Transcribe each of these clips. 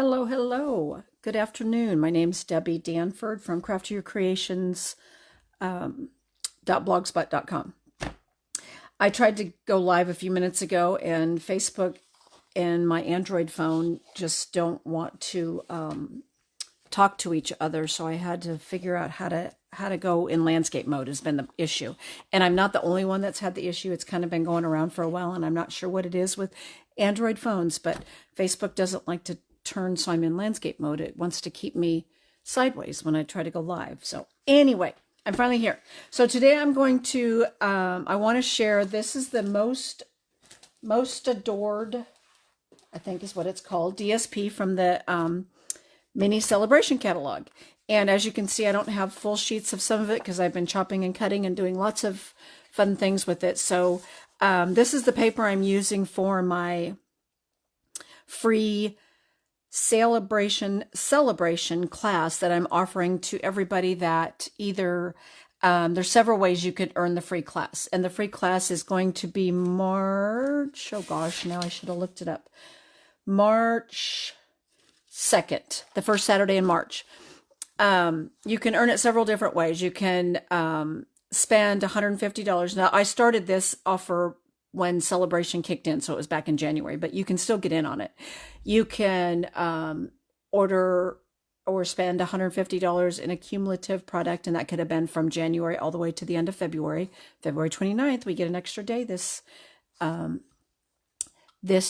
Hello, hello. Good afternoon. My name's Debbie Danford from CraftYourCreations .blogspot.com. I tried to go live a few minutes ago, and Facebook and my Android phone just don't want to talk to each other, so I had to figure out how to go in landscape mode has been the issue. And I'm not the only one that's had the issue. It's kind of been going around for a while, and I'm not sure what it is with Android phones, but Facebook doesn't like to turn so I'm in landscape mode. It wants to keep me sideways when I try to go live. So anyway, I'm finally here. So today I'm going to, I want to share, this is the Most Adored, I think is what it's called, DSP from the mini Sale-a-Bration catalog. And as you can see, I don't have full sheets of some of it because I've been chopping and cutting and doing lots of fun things with it. So this is the paper I'm using for my free Sale-a-Bration class that I'm offering to everybody that either, there's several ways you could earn the free class. And the free class is going to be March, oh gosh, now I should have looked it up. March 2nd, the first Saturday in March. You can earn it several different ways. You can spend $150. Now, I started this offer when Sale-a-Bration kicked in, so it was back in January, but you can still get in on it. You can order or spend $150 in a cumulative product, and that could have been from January all the way to the end of February. February 29th, we get an extra day this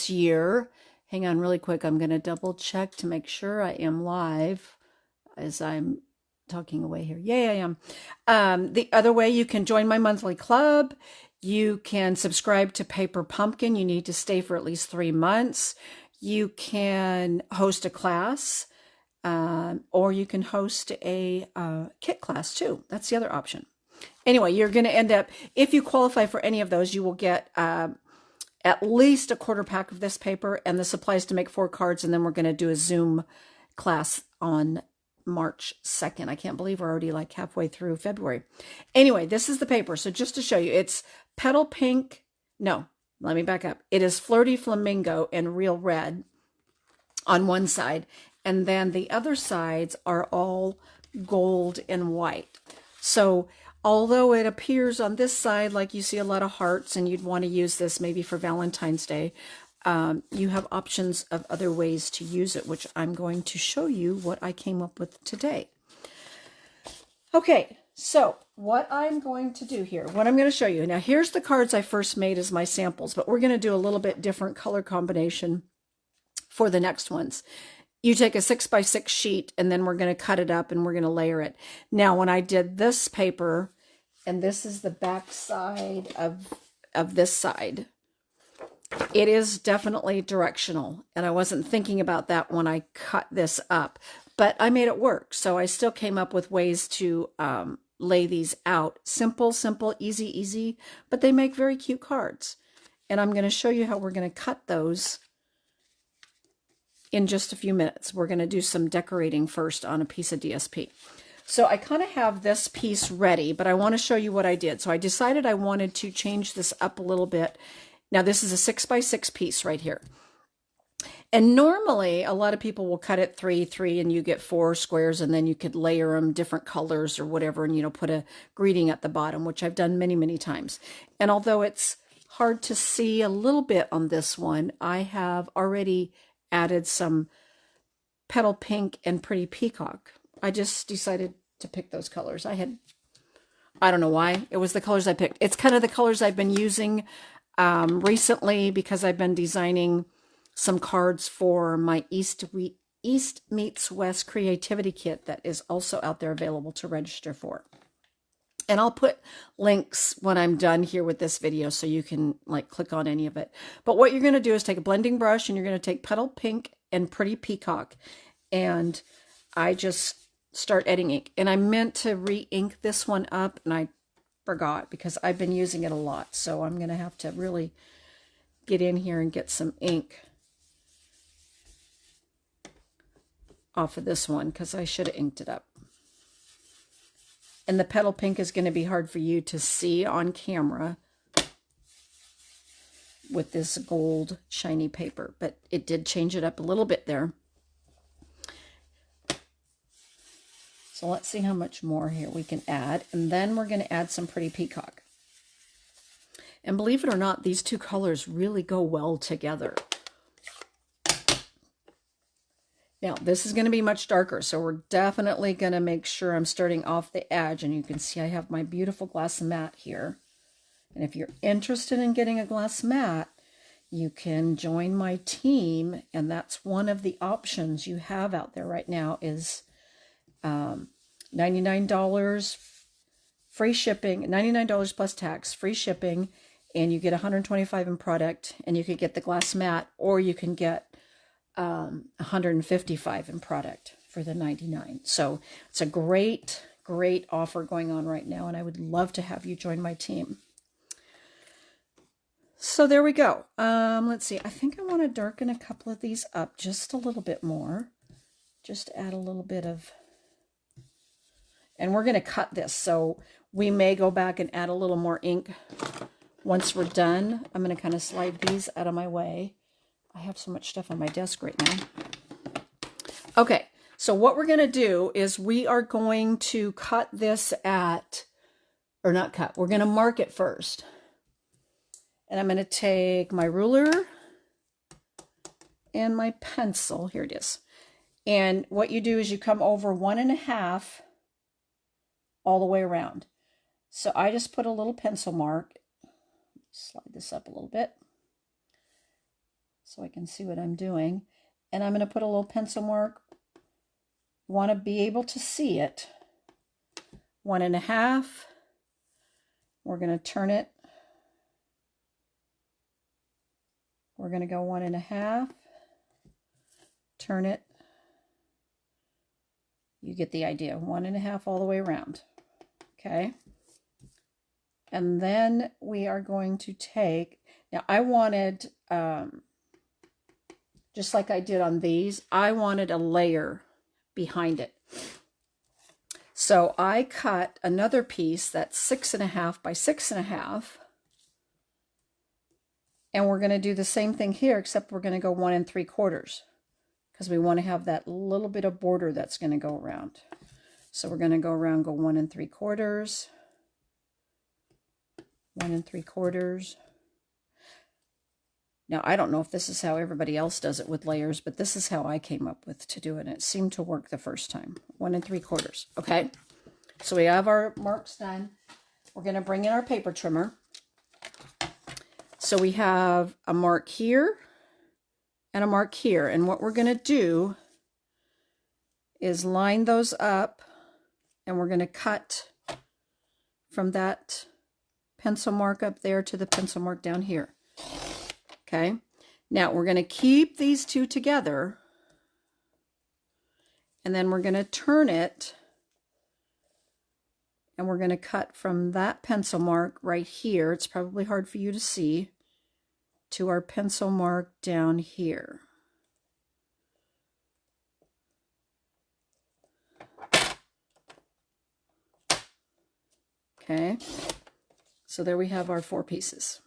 year. Hang on really quick. I'm going to double check to make sure I am live as I'm talking away here. Yay, I am. The other way, you can join my monthly club. You can subscribe to Paper Pumpkin. You need to stay for at least 3 months. You can host a class, or you can host a kit class too. That's the other option. Anyway, you're going to end up, if you qualify for any of those, you will get at least a quarter pack of this paper and the supplies to make 4 cards. And then we're going to do a Zoom class on March 2nd. I can't believe we're already like halfway through February. Anyway, this is the paper. So just to show you, it's Petal Pink. No, let me back up. It is Flirty Flamingo and Real Red on one side. And then the other sides are all gold and white. So although it appears on this side like you see a lot of hearts and you'd want to use this maybe for Valentine's Day, you have options of other ways to use it, which I'm going to show you what I came up with today. Okay, so what I'm going to do here, what I'm going to show you. Now, here's the cards I first made as my samples, but we're going to do a little bit different color combination for the next ones. You take a 6x6 sheet, and then we're going to cut it up, and we're going to layer it. Now, when I did this paper, and this is the back side of this side, it is definitely directional, and I wasn't thinking about that when I cut this up, but I made it work. So I still came up with ways to lay these out. Simple, easy, easy, but they make very cute cards. And I'm going to show you how we're going to cut those in just a few minutes. We're going to do some decorating first on a piece of DSP. So I kind of have this piece ready, but I want to show you what I did. So I decided I wanted to change this up a little bit. Now, this is a 6x6 piece right here. And normally, a lot of people will cut it 3x3, and you get 4 squares, and then you could layer them different colors or whatever, and, you know, put a greeting at the bottom, which I've done many, many times. And although it's hard to see a little bit on this one, I have already added some Petal Pink and Pretty Peacock. I just decided to pick those colors. I don't know why. It was the colors I picked. It's kind of the colors I've been using recently because I've been designing some cards for my East Meets West Creativity Kit that is also out there available to register for. And I'll put links when I'm done here with this video so you can like click on any of it. But what you're going to do is take a blending brush, and you're going to take Petal Pink and Pretty Peacock. And I just start adding ink. And I meant to re-ink this one up, and I forgot because I've been using it a lot. So I'm going to have to really get in here and get some ink off of this one because I should have inked it up. And the Petal Pink is going to be hard for you to see on camera with this gold shiny paper, but it did change it up a little bit there. So let's see how much more here we can add. And then we're going to add some pretty peacock. And believe it or not, these two colors really go well together. Now, this is going to be much darker, so we're definitely going to make sure I'm starting off the edge. And you can see I have my beautiful glass mat here. And if you're interested in getting a glass mat, you can join my team. And that's one of the options you have out there right now is $99 free shipping, $99 plus tax, free shipping, and you get $125 in product, and you could get the glass mat, or you can get $155 in product for the $99. So it's a great offer going on right now, and I would love to have you join my team. So there we go. Let's see. I think I want to darken a couple of these up just a little bit more. Just add a little bit of, and we're going to cut this, so we may go back and add a little more ink once we're done. I'm going to kind of slide these out of my way. I have so much stuff on my desk right now. Okay, so what we're going to do is we are going to cut this at, or not cut, we're going to mark it first. And I'm going to take my ruler and my pencil. Here it is. And what you do is you come over 1.5 all the way around. So I just put a little pencil mark. Slide this up a little bit so I can see what I'm doing. And I'm going to put a little pencil mark. You want to be able to see it. 1.5. We're going to turn it. We're going to go 1.5. Turn it. You get the idea. 1.5 all the way around. Okay. And then we are going to take, now I wanted, just like I did on these, I wanted a layer behind it. So I cut another piece that's 6.5 by 6.5. And we're going to do the same thing here, except we're going to go 1 3/4 because we want to have that little bit of border that's going to go around. So we're going to go around, go 1 3/4. 1 3/4. Now, I don't know if this is how everybody else does it with layers, but this is how I came up with to do it. And it seemed to work the first time. 1 3/4. Okay. So we have our marks done. We're going to bring in our paper trimmer. So we have a mark here and a mark here. And what we're going to do is line those up, and we're going to cut from that pencil mark up there to the pencil mark down here. Okay. Now we're going to keep these two together, and then we're going to turn it, and we're going to cut from that pencil mark right here. It's probably hard for you to see, to our pencil mark down here. Okay. So there we have our 4 pieces.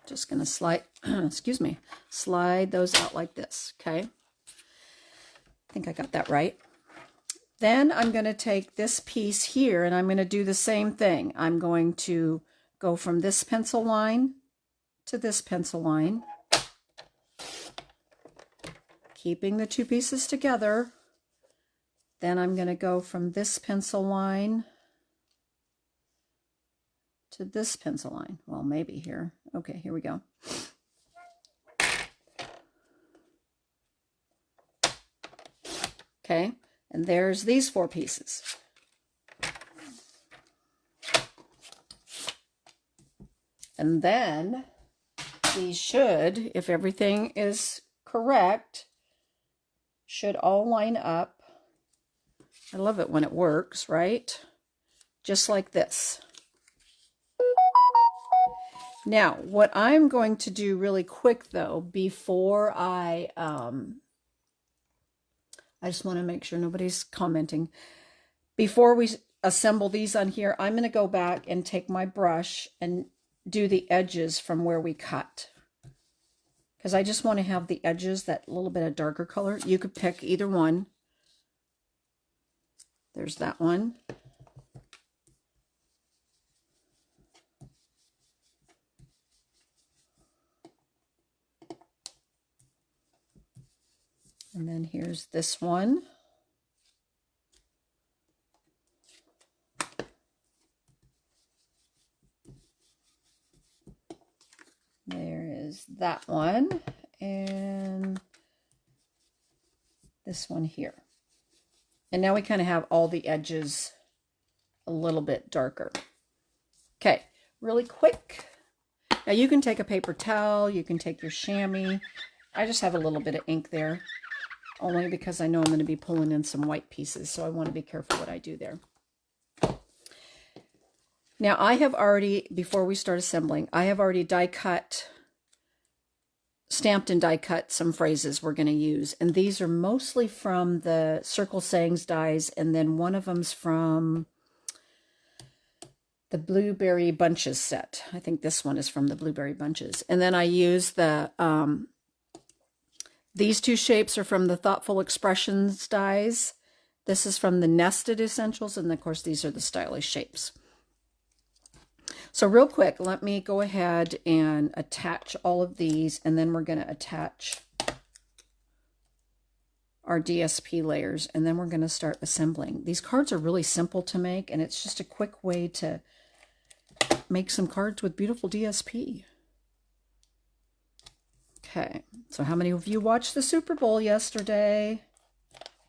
Just going to slide, excuse me, slide those out like this. Okay. I think I got that right. Then I'm going to take this piece here, and I'm going to do the same thing. I'm going to go from this pencil line to this pencil line, keeping the 2 pieces together. Then I'm going to go from this pencil line to this pencil line. Well, maybe here. Okay, here we go. Okay, and there's these 4 pieces. And then these should, if everything is correct, should all line up. I love it when it works, right? Just like this. Now, what I'm going to do really quick, though, before I just want to make sure nobody's commenting. Before we assemble these on here, I'm going to go back and take my brush and do the edges from where we cut. Because I just want to have the edges that little bit of darker color. You could pick either one. There's that one. And then here's this one. There is that one. And this one here. And now we kind of have all the edges a little bit darker. Okay, really quick. Now you can take a paper towel, you can take your chamois. I just have a little bit of ink there, only because I know I'm going to be pulling in some white pieces, so I want to be careful what I do there. Now I have already, before we start assembling, I have already die cut, stamped and die cut some phrases we're going to use. And these are mostly from the Circle Sayings dies, and then one of them's from the Blueberry Bunches set. I think this one is from the Blueberry Bunches. And then I use the, these two shapes are from the Thoughtful Expressions dies. This is from the Nested Essentials, and of course these are the Stylish shapes. So real quick, let me go ahead and attach all of these, and then we're going to attach our DSP layers, and then we're going to start assembling. These cards are really simple to make, and it's just a quick way to make some cards with beautiful DSP. Okay, so how many of you watched the Super Bowl yesterday?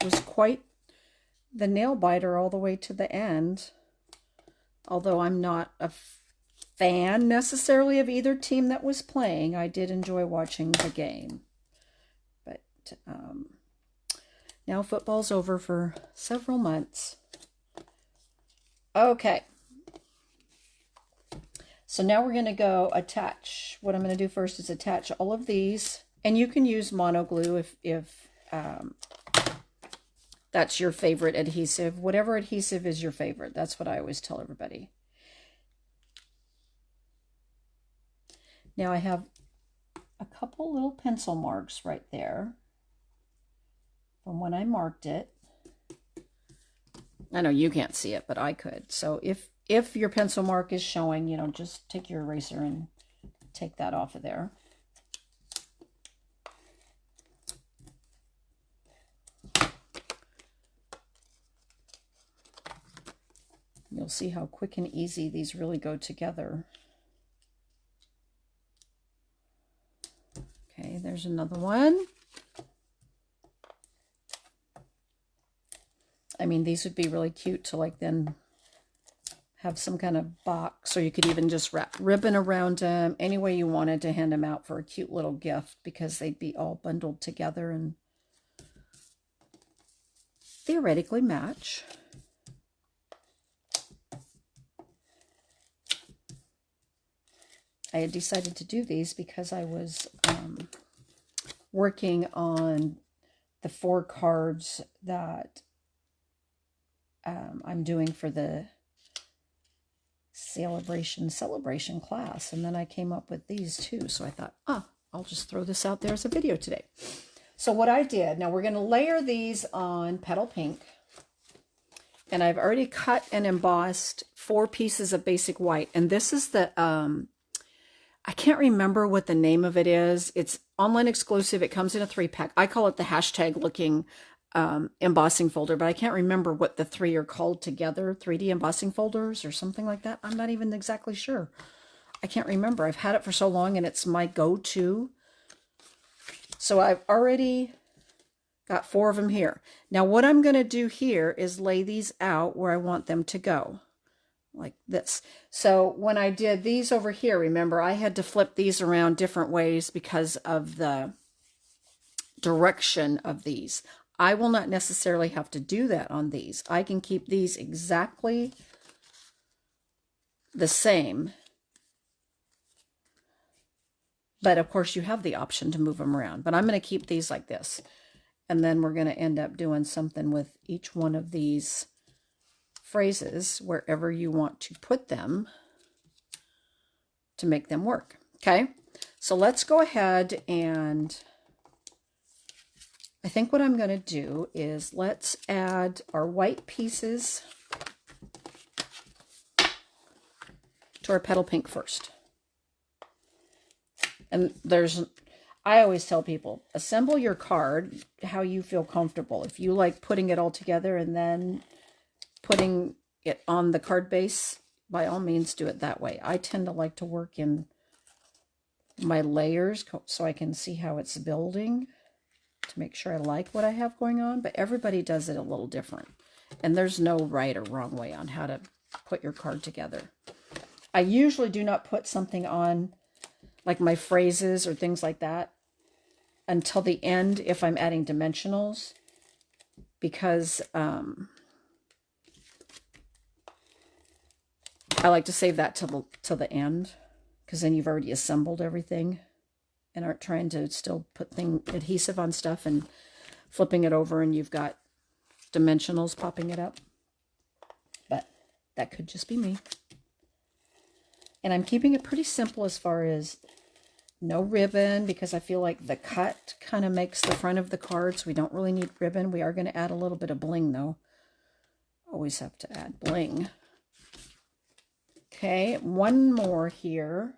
It was quite the nail biter all the way to the end. Although I'm not a fan necessarily of either team that was playing, I did enjoy watching the game. But now football's over for several months. Okay. So now we're going to go attach. What I'm going to do first is attach all of these. And you can use mono glue if that's your favorite adhesive. Whatever adhesive is your favorite. That's what I always tell everybody. Now I have a couple little pencil marks right there from when I marked it. I know you can't see it, but I could. So if your pencil mark is showing, you know, just take your eraser and take that off of there. You'll see how quick and easy these really go together. Okay, there's another one. I mean, these would be really cute to like then have some kind of box, or you could even just wrap ribbon around them any way you wanted to hand them out for a cute little gift, because they'd be all bundled together and theoretically match. I had decided to do these because I was working on the 4 cards that I'm doing for the Sale-a-Bration celebration class, and then I came up with these too. So I thought, I'll just throw this out there as a video today. So what I did, now we're going to layer these on Petal Pink, and I've already cut and embossed 4 pieces of basic white, and this is the I can't remember what the name of it is. It's online exclusive. It comes in a 3-pack. I call it the hashtag looking embossing folder, but I can't remember what the 3 are called together. 3D embossing folders or something like that. I'm not even exactly sure. I can't remember. I've had it for so long and it's my go-to. So I've already got 4 of them here. Now what I'm going to do here is lay these out where I want them to go. Like this. So when I did these over here, remember I had to flip these around different ways because of the direction of these. I will not necessarily have to do that on these. I can keep these exactly the same. But of course you have the option to move them around. But I'm going to keep these like this. And then we're going to end up doing something with each one of these phrases wherever you want to put them to make them work. Okay, so let's go ahead and I think what I'm going to do is let's add our white pieces to our petal pink first. And I always tell people, assemble your card how you feel comfortable. If you like putting it all together and then putting it on the card base, by all means do it that way. I tend to like to work in my layers so I can see how it's building to make sure I like what I have going on, but everybody does it a little different. And there's no right or wrong way on how to put your card together. I usually do not put something on, like my phrases or things like that, until the end if I'm adding dimensionals, because I like to save that till the end, because then you've already assembled everything and aren't trying to still put adhesive on stuff and flipping it over and you've got dimensionals popping it up. But that could just be me. And I'm keeping it pretty simple as far as no ribbon, because I feel like the cut kind of makes the front of the card, so we don't really need ribbon. We are going to add a little bit of bling, though. Always have to add bling. Okay, one more here.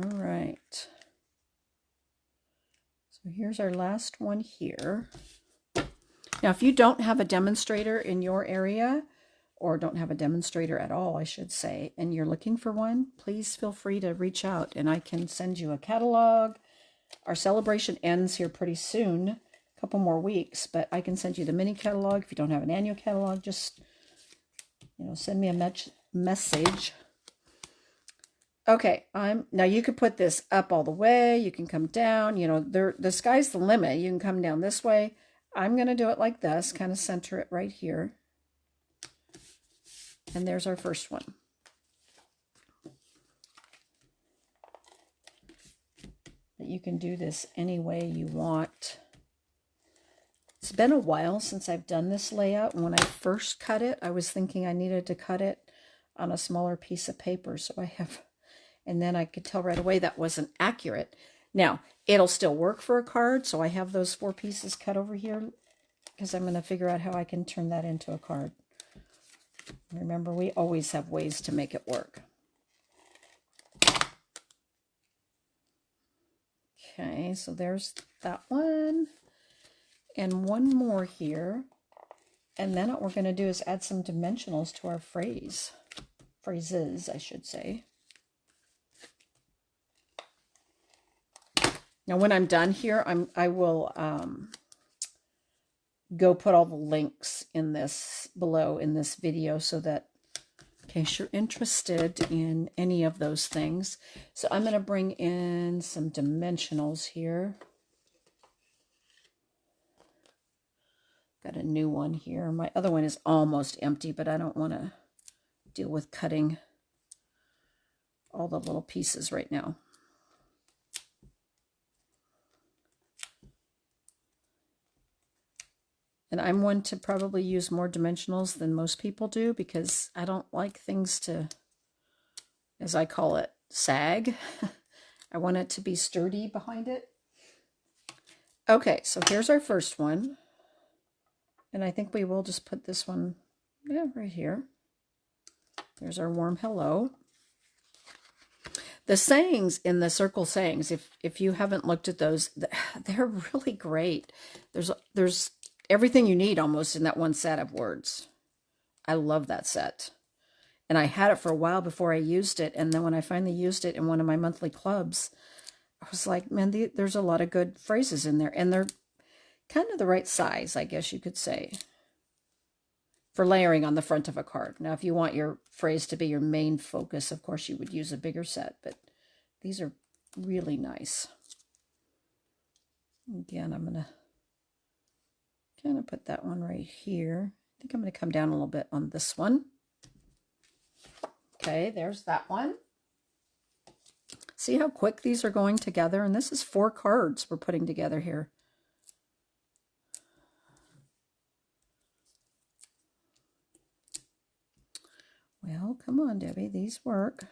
All right. So here's our last one here. Now, if you don't have a demonstrator in your area, or don't have a demonstrator at all, I should say, and you're looking for one, please feel free to reach out and I can send you a catalog. Our celebration ends here pretty soon, a couple more weeks, but I can send you the mini catalog. If you don't have an annual catalog, just, send me a message. Okay, now you could put this up all the way. You can come down, the sky's the limit. You can come down this way. I'm going to do it like this, kind of center it right here. And there's our first one. But you can do this any way you want. It's been a while since I've done this layout. And when I first cut it, I was thinking I needed to cut it on a smaller piece of paper. So and then I could tell right away that wasn't accurate. Now, it'll still work for a card, so I have those 4 pieces cut over here because I'm going to figure out how I can turn that into a card. Remember, we always have ways to make it work. Okay, so there's that one. And one more here. And then what we're going to do is add some dimensionals to our phrases, I should say. Now, when I'm done here, I will go put all the links in below in this video so that in case you're interested in any of those things. So I'm going to bring in some dimensionals here. Got a new one here. My other one is almost empty, but I don't want to deal with cutting all the little pieces right now. And I'm one to probably use more dimensionals than most people do because I don't like things to, as I call it, sag. I want it to be sturdy behind it. Okay, so here's our first one. And I think we will just put this one, right here. There's our warm hello. The sayings in the circle sayings, if you haven't looked at those, they're really great. There's everything you need almost in that one set of words. I love that set. And I had it for a while before I used it. And then when I finally used it in one of my monthly clubs, I was like, man, there's a lot of good phrases in there. And they're kind of the right size, I guess you could say, for layering on the front of a card. Now, if you want your phrase to be your main focus, of course, you would use a bigger set. But these are really nice. Again, I'm going to kind of put that one right here. I think I'm going to come down a little bit on this one. Okay, there's that one. See how quick these are going together? And this is 4 cards we're putting together here. Well, come on, Debbie, these work.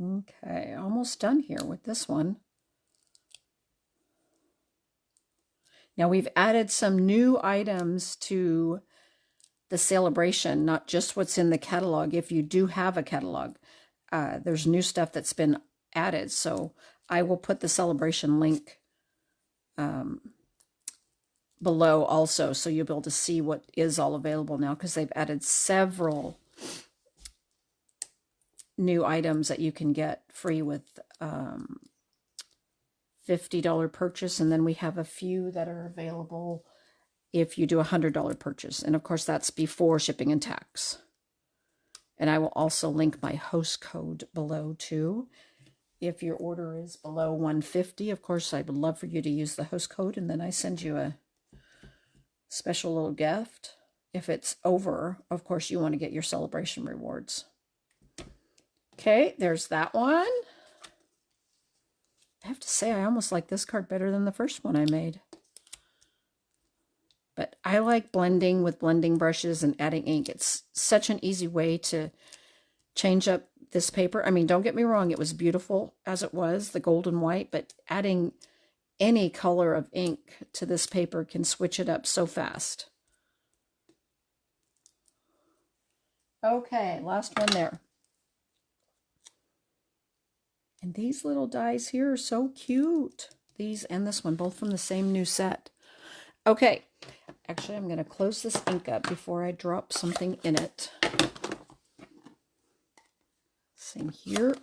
Okay, almost done here with this one. Now we've added some new items to the Sale-a-Bration, not just what's in the catalog. If you do have a catalog, there's new stuff that's been added. So I will put the Sale-a-Bration link below also, so you'll be able to see what is all available now, because they've added several new items that you can get free with $50 purchase, and then we have a few that are available if you do a $100 purchase, and of course that's before shipping and tax. And I will also link my host code below too. If your order is below $150, of course I would love for you to use the host code, and then I send you a special little gift. If it's over, of course you want to get your Sale-a-Bration rewards. Okay, there's that one. I have to say, I almost like this card better than the first one I made. But I like blending with blending brushes and adding ink. It's such an easy way to change up this paper. I mean, don't get me wrong, it was beautiful as it was, the gold and white, but adding any color of ink to this paper can switch it up so fast. Okay, last one there. And these little dies here are so cute. These and this one, both from the same new set. Okay, actually I'm going to close this ink up before I drop something in it. Same here.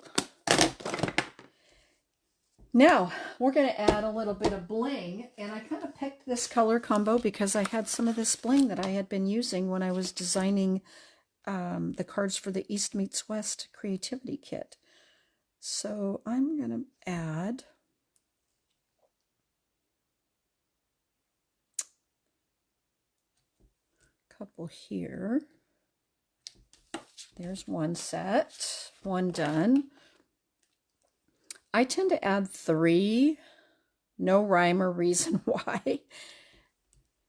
Now, we're going to add a little bit of bling, and I kind of picked this color combo because I had some of this bling that I had been using when I was designing the cards for the East Meets West Creativity Kit. So I'm going to add a couple here. There's one set, one done. I tend to add 3, no rhyme or reason why.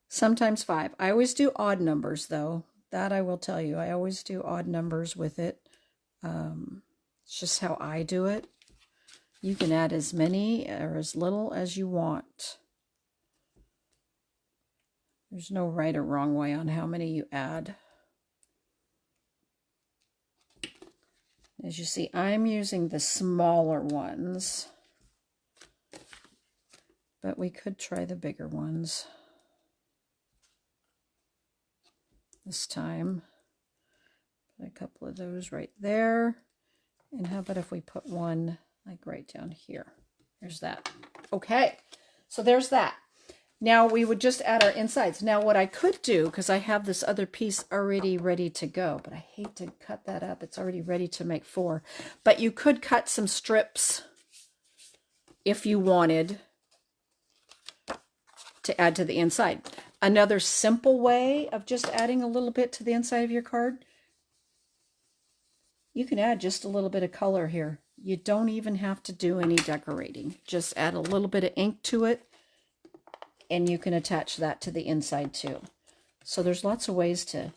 Sometimes 5. I always do odd numbers though. That I will tell you. I always do odd numbers with it. It's just how I do it. You can add as many or as little as you want. There's no right or wrong way on how many you add. As you see, I'm using the smaller ones, but we could try the bigger ones this time. Put a couple of those right there. And how about if we put one like right down here? There's that. Okay, so there's that. Now we would just add our insides. Now what I could do, because I have this other piece already ready to go, but I hate to cut that up. It's already ready to make 4. But you could cut some strips if you wanted to add to the inside. Another simple way of just adding a little bit to the inside of your card, you can add just a little bit of color here. You don't even have to do any decorating. Just add a little bit of ink to it, and you can attach that to the inside too. So there's lots of ways to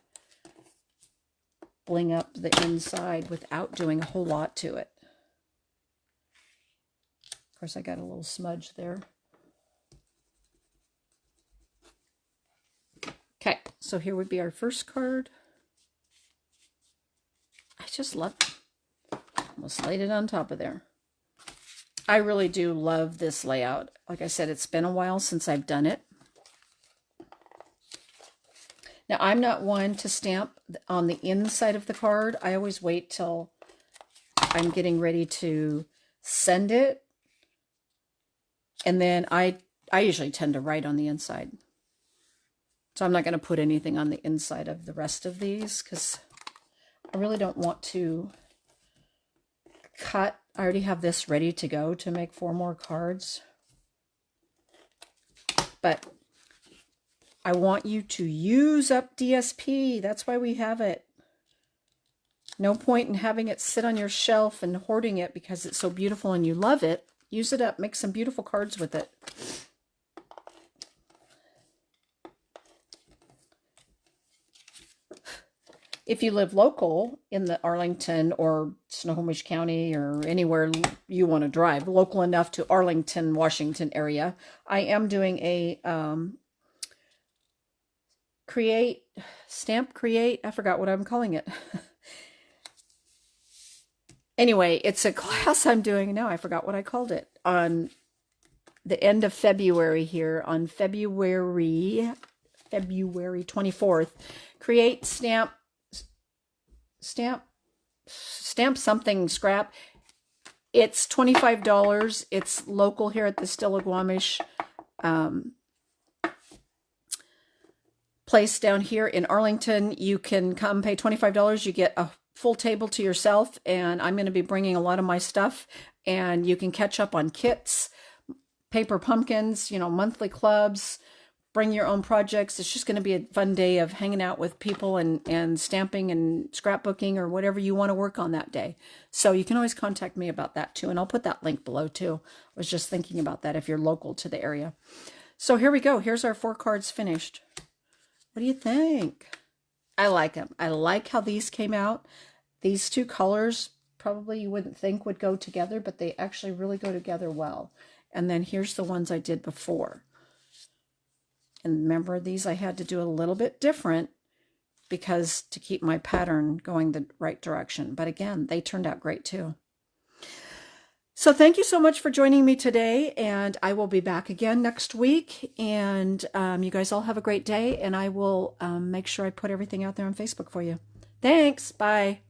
bling up the inside without doing a whole lot to it. Of course, I got a little smudge there. Okay, so here would be our first card. I just love it. Almost laid it on top of there. I really do love this layout. Like I said, it's been a while since I've done it. Now, I'm not one to stamp on the inside of the card. I always wait till I'm getting ready to send it. And then I usually tend to write on the inside. So I'm not going to put anything on the inside of the rest of these because I really don't want to cut. I already have this ready to go to make 4 more cards. But I want you to use up DSP. That's why we have it. No point in having it sit on your shelf and hoarding it because it's so beautiful and you love it. Use it up. Make some beautiful cards with it. If you live local in the Arlington or Snohomish County or anywhere you want to drive, local enough to Arlington, Washington area, I am doing a stamp create. I forgot what I'm calling it. Anyway, it's a class I'm doing now. I forgot what I called it. On the end of February here, on February 24th, create stamp something scrap. It's $25. It's local here at the Sale-a-Bration place down here in Arlington. You can come pay $25. You get a full table to yourself, and I'm going to be bringing a lot of my stuff, and you can catch up on kits, paper pumpkins, monthly clubs, bring your own projects. It's just going to be a fun day of hanging out with people and stamping and scrapbooking or whatever you want to work on that day. So you can always contact me about that too, and I'll put that link below too. I was just thinking about that if you're local to the area. So here we go. Here's our 4 cards finished. What do you think? I like them. I like how these came out. These 2 colors probably you wouldn't think would go together, but they actually really go together well. And then here's the ones I did before. And remember, these I had to do a little bit different because to keep my pattern going the right direction. But again, they turned out great too. So thank you so much for joining me today, and I will be back again next week. And you guys all have a great day, and I will make sure I put everything out there on Facebook for you. Thanks. Bye.